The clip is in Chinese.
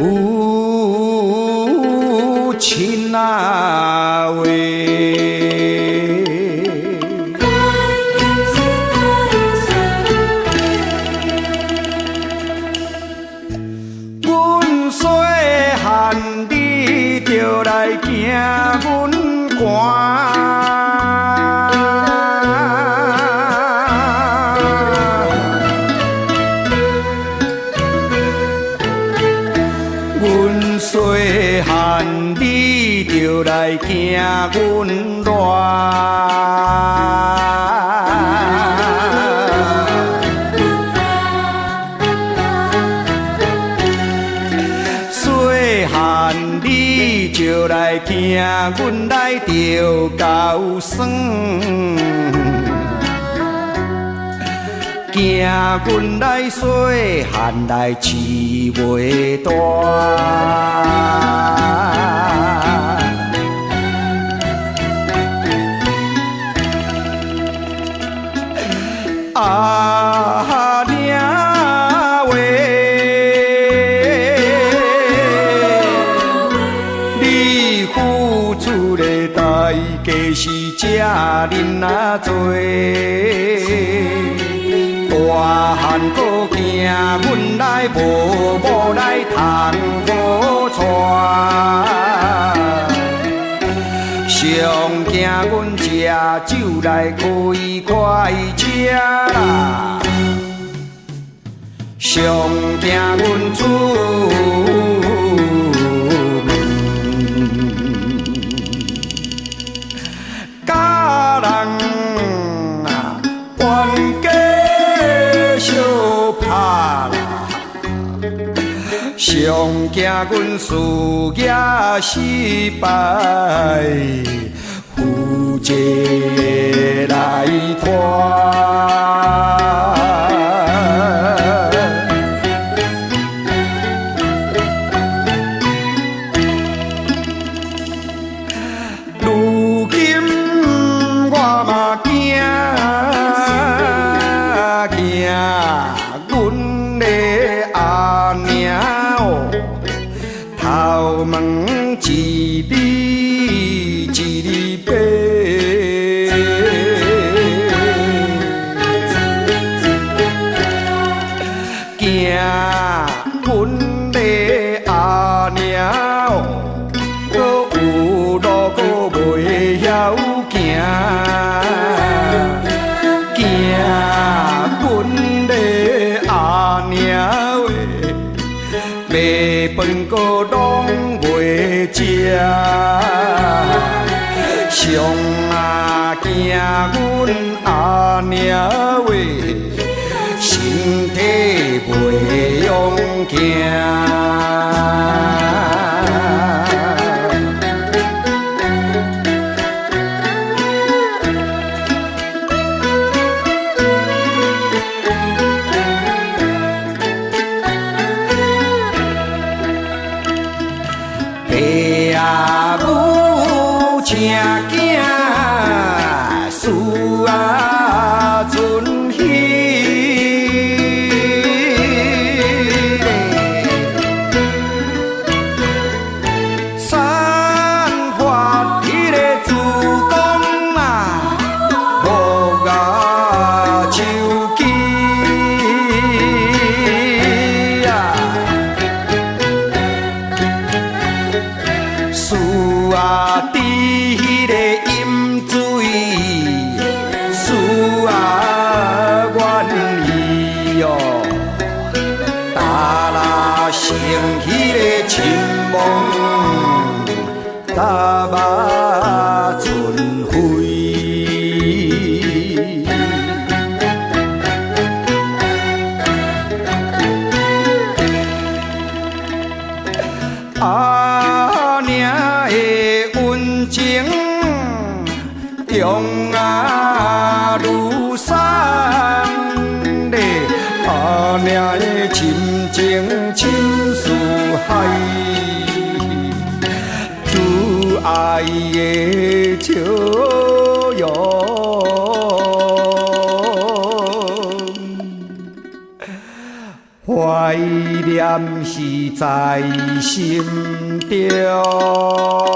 母亲啊喂，阮细汉你就来惊阮寒。阮细汉，你就来惊阮热。细汉，你就来惊阮来着高霜。惊阮来细汉来饲袂大，啊娘喂，你付出的代价是这恁啊多。大汉搁惊阮来无某来通好娶，上惊阮食酒来开快车啦，上惊阮出门甲人冤家。上惊阮事业失败，负债来拖。如今我嘛惊惊。阮的阿娘哦，头毛一日一日白，惊阮的阿娘哦，搁有路搁袂晓行。卖饭搁拢袂食，上啊惊阮阿娘喂，身体袂用行。爸母请囝，事啊存虚。散发迄个子宫啊，无牙手机啊。事啊，滴迄个饮水，事啊，愿意哦，打拉成迄个情梦，打马存灰。阿娘的温情，中啊如山嘞；阿娘的深情，深似海。主爱的笑容，怀怀念是在心中。